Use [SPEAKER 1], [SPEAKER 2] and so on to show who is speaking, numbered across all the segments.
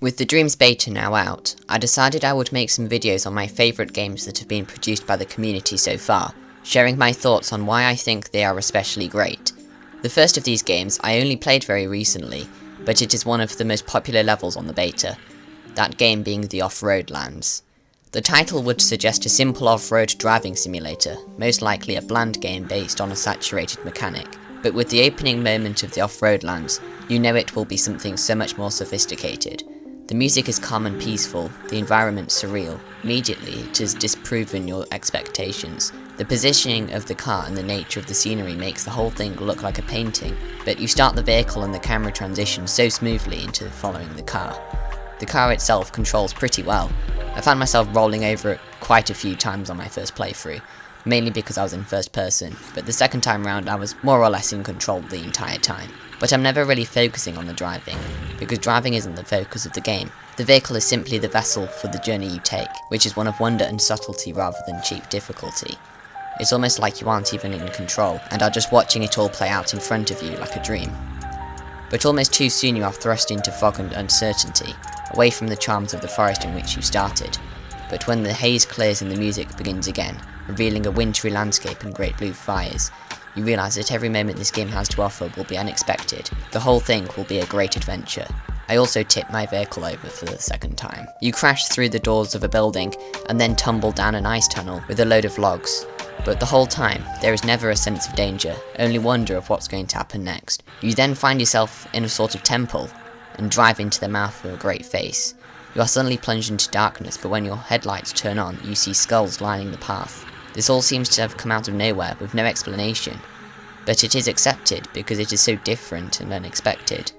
[SPEAKER 1] With the Dreams beta now out, I decided I would make some videos on my favourite games that have been produced by the community so far, sharing my thoughts on why I think they are especially great. The first of these games I only played very recently, but it is one of the most popular levels on the beta, that game being the Offroad Lands. The title would suggest a simple off-road driving simulator, most likely a bland game based on a saturated mechanic, but with the opening moment of the Offroad Lands, you know it will be something so much more sophisticated. The music is calm and peaceful, the environment surreal. Immediately, it has disproven your expectations. The positioning of the car and the nature of the scenery makes the whole thing look like a painting, but you start the vehicle and the camera transitions so smoothly into following the car. The car itself controls pretty well. I found myself rolling over it quite a few times on my first playthrough, mainly because I was in first person, but the second time round I was more or less in control the entire time. But I'm never really focusing on the driving, because driving isn't the focus of the game. The vehicle is simply the vessel for the journey you take, which is one of wonder and subtlety rather than cheap difficulty. It's almost like you aren't even in control, and are just watching it all play out in front of you like a dream. But almost too soon you are thrust into fog and uncertainty, away from the charms of the forest in which you started. But when the haze clears and the music begins again, revealing a wintry landscape and great blue fires, you realise that every moment this game has to offer will be unexpected. The whole thing will be a great adventure. I also tipped my vehicle over for the second time. You crash through the doors of a building and then tumble down an ice tunnel with a load of logs. But the whole time, there is never a sense of danger, only wonder of what's going to happen next. You then find yourself in a sort of temple and drive into the mouth of a great face. You are suddenly plunged into darkness, but when your headlights turn on, you see skulls lining the path. This all seems to have come out of nowhere with no explanation, but it is accepted because it is so different and unexpected.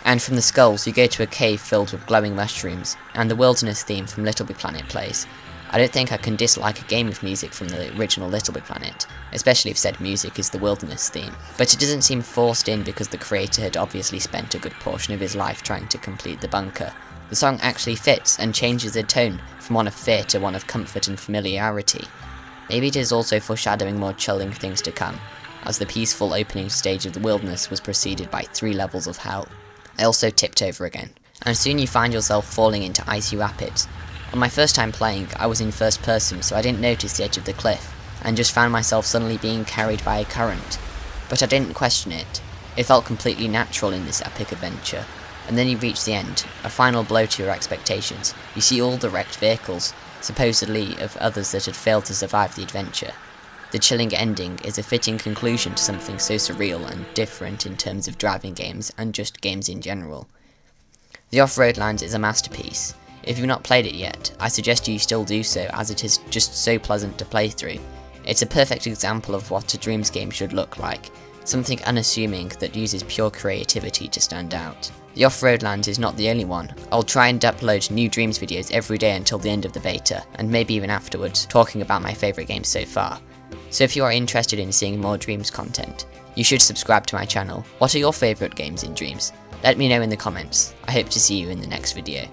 [SPEAKER 1] And from the skulls you go to a cave filled with glowing mushrooms, and the wilderness theme from Little Big Planet plays. I don't think I can dislike a game with music from the original Little Big Planet, especially if said music is the wilderness theme, but it doesn't seem forced in because the creator had obviously spent a good portion of his life trying to complete the bunker. The song actually fits and changes the tone from one of fear to one of comfort and familiarity. Maybe it is also foreshadowing more chilling things to come, as the peaceful opening stage of the wilderness was preceded by 3 levels of hell. I also tipped over again, and soon you find yourself falling into icy rapids. On my first time playing, I was in first person, so I didn't notice the edge of the cliff, and just found myself suddenly being carried by a current. But I didn't question it. It felt completely natural in this epic adventure. And then you reach the end, a final blow to your expectations. You see all the wrecked vehicles, supposedly of others that had failed to survive the adventure. The chilling ending is a fitting conclusion to something so surreal and different in terms of driving games and just games in general. The Offroad Lands is a masterpiece. If you've not played it yet, I suggest you still do so, as it is just so pleasant to play through. It's a perfect example of what a Dreams game should look like, something unassuming that uses pure creativity to stand out. The Offroad Lands is not the only one. I'll try and upload new Dreams videos every day until the end of the beta, and maybe even afterwards, talking about my favourite games so far. So if you are interested in seeing more Dreams content, you should subscribe to my channel. What are your favourite games in Dreams? Let me know in the comments. I hope to see you in the next video.